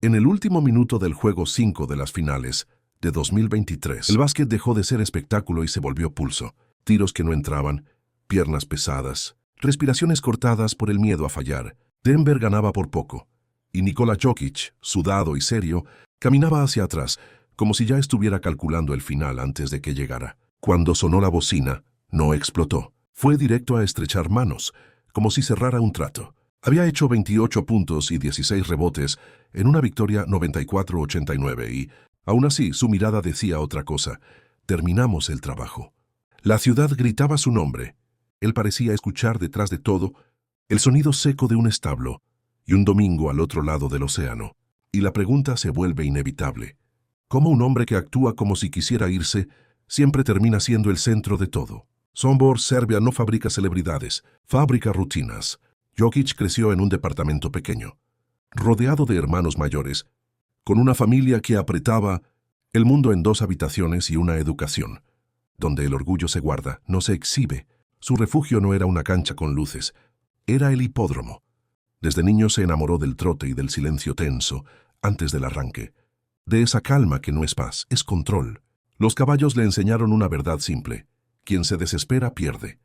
En el último minuto del juego 5 de las finales de 2023, el básquet dejó de ser espectáculo y se volvió pulso. Tiros que no entraban, piernas pesadas, respiraciones cortadas por el miedo a fallar. Denver ganaba por poco, y Nikola Jokic, sudado y serio, caminaba hacia atrás, como si ya estuviera calculando el final antes de que llegara. Cuando sonó la bocina, no explotó. Fue directo a estrechar manos, como si cerrara un trato. Había hecho 28 puntos y 16 rebotes en una victoria 94-89 y, aún así, su mirada decía otra cosa. Terminamos el trabajo. La ciudad gritaba su nombre. Él parecía escuchar detrás de todo el sonido seco de un establo y un domingo al otro lado del océano. Y la pregunta se vuelve inevitable. ¿Cómo un hombre que actúa como si quisiera irse siempre termina siendo el centro de todo? Sombor Serbia no fabrica celebridades, fabrica rutinas. Jokic creció en un departamento pequeño, rodeado de hermanos mayores, con una familia que apretaba el mundo en 2 habitaciones y una educación, donde el orgullo se guarda, no se exhibe. Su refugio no era una cancha con luces, era el hipódromo. Desde niño se enamoró del trote y del silencio tenso antes del arranque, de esa calma que no es paz, es control. Los caballos le enseñaron una verdad simple: quien se desespera pierde.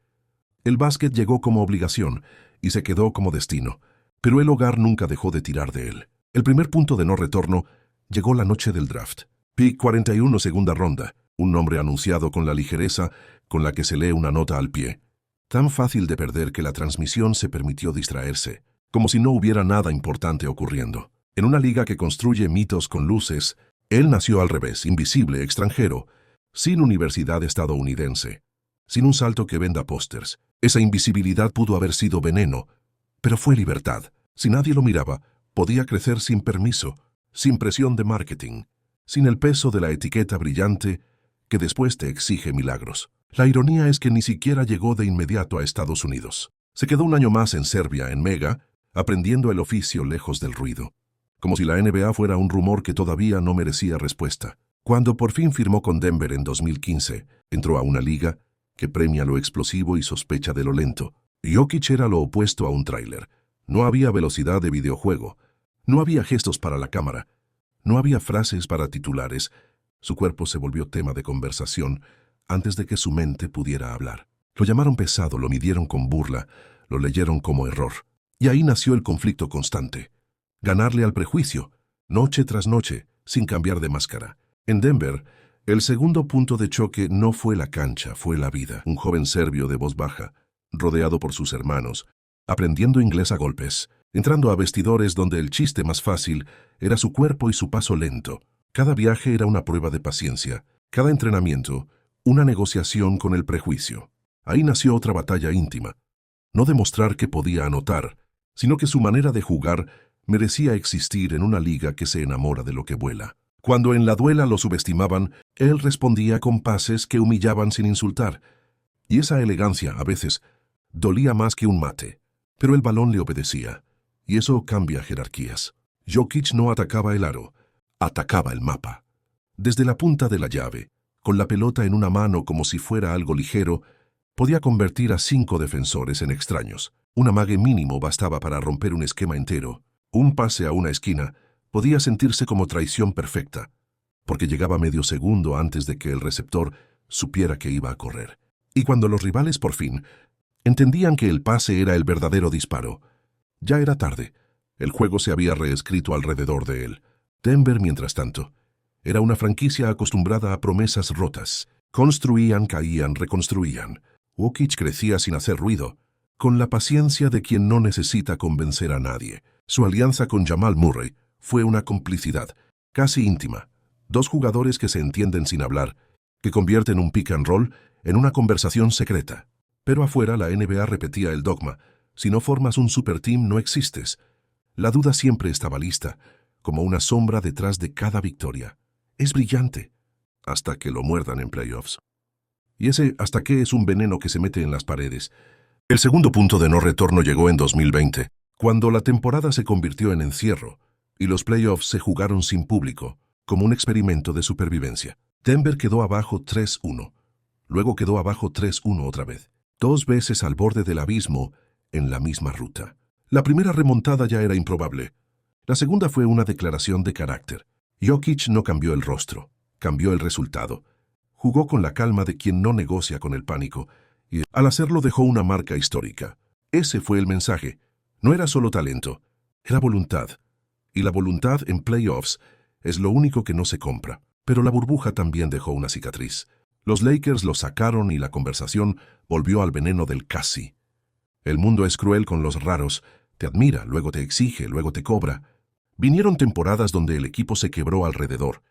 El básquet llegó como obligación y se quedó como destino, pero el hogar nunca dejó de tirar de él. El primer punto de no retorno llegó la noche del draft. Pick 41, segunda ronda, un nombre anunciado con la ligereza con la que se lee una nota al pie. Tan fácil de perder que la transmisión se permitió distraerse, como si no hubiera nada importante ocurriendo. En una liga que construye mitos con luces, él nació al revés, invisible, extranjero, sin universidad estadounidense, sin un salto que venda pósters. Esa invisibilidad pudo haber sido veneno, pero fue libertad. Si nadie lo miraba, podía crecer sin permiso, sin presión de marketing, sin el peso de la etiqueta brillante que después te exige milagros. La ironía es que ni siquiera llegó de inmediato a Estados Unidos. Se quedó un año más en Serbia, en Mega, aprendiendo el oficio lejos del ruido, como si la NBA fuera un rumor que todavía no merecía respuesta. Cuando por fin firmó con Denver en 2015, entró a una liga que premia lo explosivo y sospecha de lo lento. Jokic era lo opuesto a un tráiler. No había velocidad de videojuego, no había gestos para la cámara, no había frases para titulares. Su cuerpo se volvió tema de conversación antes de que su mente pudiera hablar. Lo llamaron pesado, lo midieron con burla, lo leyeron como error. Y ahí nació el conflicto constante. Ganarle al prejuicio, noche tras noche, sin cambiar de máscara. En Denver, el segundo punto de choque no fue la cancha, fue la vida. Un joven serbio de voz baja, rodeado por sus hermanos, aprendiendo inglés a golpes, entrando a vestidores donde el chiste más fácil era su cuerpo y su paso lento. Cada viaje era una prueba de paciencia, cada entrenamiento, una negociación con el prejuicio. Ahí nació otra batalla íntima. No demostrar que podía anotar, sino que su manera de jugar merecía existir en una liga que se enamora de lo que vuela. Cuando en la duela lo subestimaban, él respondía con pases que humillaban sin insultar. Y esa elegancia, a veces, dolía más que un mate. Pero el balón le obedecía, y eso cambia jerarquías. Jokic no atacaba el aro, atacaba el mapa. Desde la punta de la llave, con la pelota en una mano como si fuera algo ligero, podía convertir a 5 defensores en extraños. Un amague mínimo bastaba para romper un esquema entero. Un pase a una esquina podía sentirse como traición perfecta, porque llegaba medio segundo antes de que el receptor supiera que iba a correr. Y cuando los rivales por fin entendían que el pase era el verdadero disparo, ya era tarde. El juego se había reescrito alrededor de él. Denver, mientras tanto, era una franquicia acostumbrada a promesas rotas. Construían, caían, reconstruían. Jokic crecía sin hacer ruido, con la paciencia de quien no necesita convencer a nadie. Su alianza con Jamal Murray fue una complicidad, casi íntima. 2 jugadores que se entienden sin hablar, que convierten un pick and roll en una conversación secreta. Pero afuera la NBA repetía el dogma: si no formas un superteam no existes. La duda siempre estaba lista, como una sombra detrás de cada victoria. Es brillante, hasta que lo muerdan en playoffs. Y ese hasta qué es un veneno que se mete en las paredes. El segundo punto de no retorno llegó en 2020, cuando la temporada se convirtió en encierro y los playoffs se jugaron sin público, como un experimento de supervivencia. Denver quedó abajo 3-1, luego quedó abajo 3-1 otra vez, 2 veces al borde del abismo en la misma ruta. La primera remontada ya era improbable. La segunda fue una declaración de carácter. Jokic no cambió el rostro, cambió el resultado. Jugó con la calma de quien no negocia con el pánico, y al hacerlo dejó una marca histórica. Ese fue el mensaje. No era solo talento, era voluntad. Y la voluntad en playoffs es lo único que no se compra. Pero la burbuja también dejó una cicatriz. Los Lakers lo sacaron y la conversación volvió al veneno del casi. El mundo es cruel con los raros. Te admira, luego te exige, luego te cobra. Vinieron temporadas donde el equipo se quebró alrededor.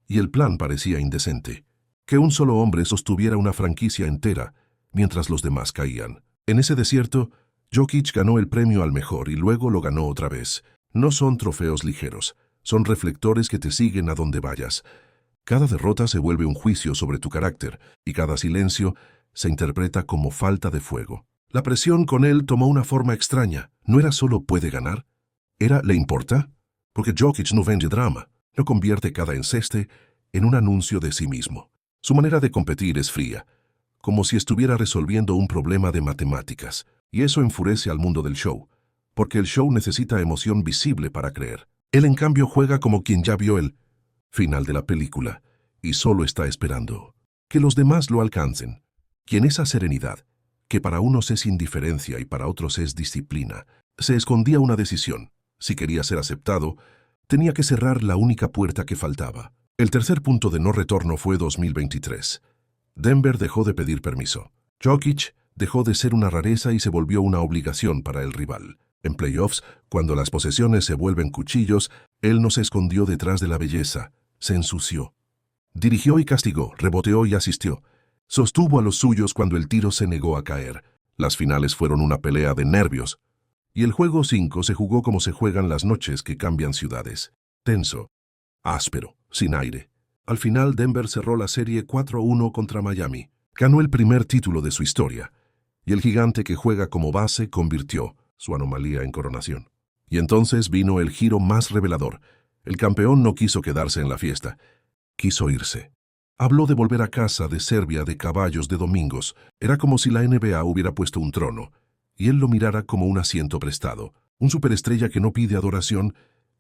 Y el plan parecía indecente. Que un solo hombre sostuviera una franquicia entera, mientras los demás caían. En ese desierto, Jokic ganó el premio al mejor y luego lo ganó otra vez. No son trofeos ligeros, son reflectores que te siguen a donde vayas. Cada derrota se vuelve un juicio sobre tu carácter y cada silencio se interpreta como falta de fuego. La presión con él tomó una forma extraña. No era solo puede ganar, era ¿le importa? Porque Jokic no vende drama, no convierte cada enceste en un anuncio de sí mismo. Su manera de competir es fría, como si estuviera resolviendo un problema de matemáticas, y eso enfurece al mundo del show, porque el show necesita emoción visible para creer. Él en cambio juega como quien ya vio el final de la película y solo está esperando que los demás lo alcancen. Y en esa serenidad, que para unos es indiferencia y para otros es disciplina, se escondía una decisión. Si quería ser aceptado, tenía que cerrar la única puerta que faltaba. El tercer punto de no retorno fue 2023. Denver dejó de pedir permiso. Jokic dejó de ser una rareza y se volvió una obligación para el rival. En playoffs, cuando las posesiones se vuelven cuchillos, él no se escondió detrás de la belleza, se ensució. Dirigió y castigó, reboteó y asistió. Sostuvo a los suyos cuando el tiro se negó a caer. Las finales fueron una pelea de nervios. Y el juego 5 se jugó como se juegan las noches que cambian ciudades. Tenso, áspero, sin aire. Al final Denver cerró la serie 4-1 contra Miami. Ganó el primer título de su historia. Y el gigante que juega como base convirtió su anomalía en coronación. Y entonces vino el giro más revelador. El campeón no quiso quedarse en la fiesta. Quiso irse. Habló de volver a casa, de Serbia, de caballos, de domingos. Era como si la NBA hubiera puesto un trono, y él lo mirara como un asiento prestado. Un superestrella que no pide adoración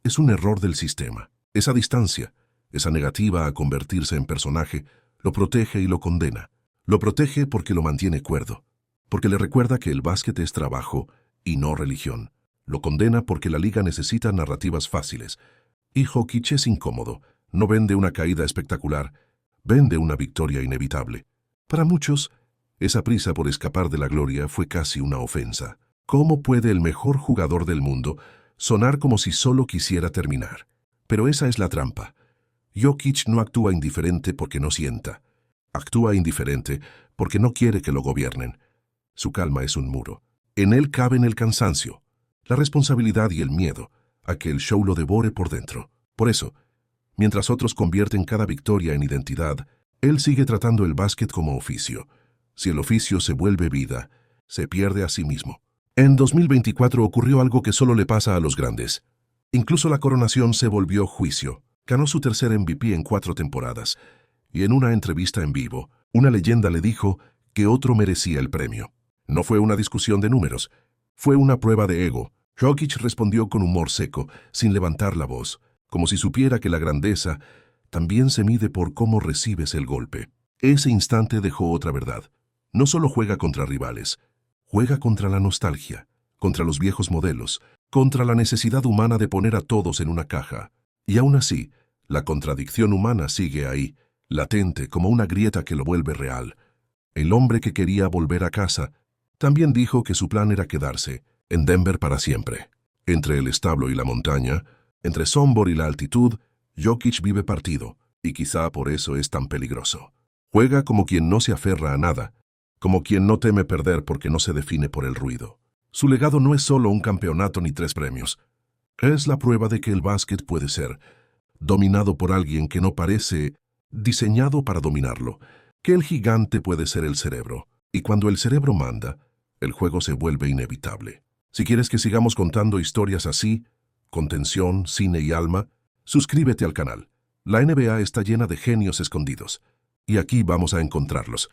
es un error del sistema. Esa distancia, esa negativa a convertirse en personaje, lo protege y lo condena. Lo protege porque lo mantiene cuerdo, porque le recuerda que el básquet es trabajo y no religión. Lo condena porque la liga necesita narrativas fáciles. Y Jokic es incómodo. No vende una caída espectacular, vende una victoria inevitable. Para muchos, esa prisa por escapar de la gloria fue casi una ofensa. ¿Cómo puede el mejor jugador del mundo sonar como si solo quisiera terminar? Pero esa es la trampa. Jokic no actúa indiferente porque no sienta. Actúa indiferente porque no quiere que lo gobiernen. Su calma es un muro. En él caben el cansancio, la responsabilidad y el miedo a que el show lo devore por dentro. Por eso, mientras otros convierten cada victoria en identidad, él sigue tratando el básquet como oficio. Si el oficio se vuelve vida, se pierde a sí mismo. En 2024 ocurrió algo que solo le pasa a los grandes. Incluso la coronación se volvió juicio. Ganó su tercer MVP en 4 temporadas. Y en una entrevista en vivo, una leyenda le dijo que otro merecía el premio. No fue una discusión de números, fue una prueba de ego. Jokic respondió con humor seco, sin levantar la voz, como si supiera que la grandeza también se mide por cómo recibes el golpe. Ese instante dejó otra verdad. No solo juega contra rivales, juega contra la nostalgia, contra los viejos modelos, contra la necesidad humana de poner a todos en una caja. Y aún así, la contradicción humana sigue ahí, latente como una grieta que lo vuelve real. El hombre que quería volver a casa también dijo que su plan era quedarse en Denver para siempre. Entre el establo y la montaña, entre Sombor y la altitud, Jokic vive partido, y quizá por eso es tan peligroso. Juega como quien no se aferra a nada, como quien no teme perder porque no se define por el ruido. Su legado no es solo un campeonato ni 3 premios. Es la prueba de que el básquet puede ser dominado por alguien que no parece diseñado para dominarlo, que el gigante puede ser el cerebro, y cuando el cerebro manda, el juego se vuelve inevitable. Si quieres que sigamos contando historias así, con tensión, cine y alma, suscríbete al canal. La NBA está llena de genios escondidos, y aquí vamos a encontrarlos.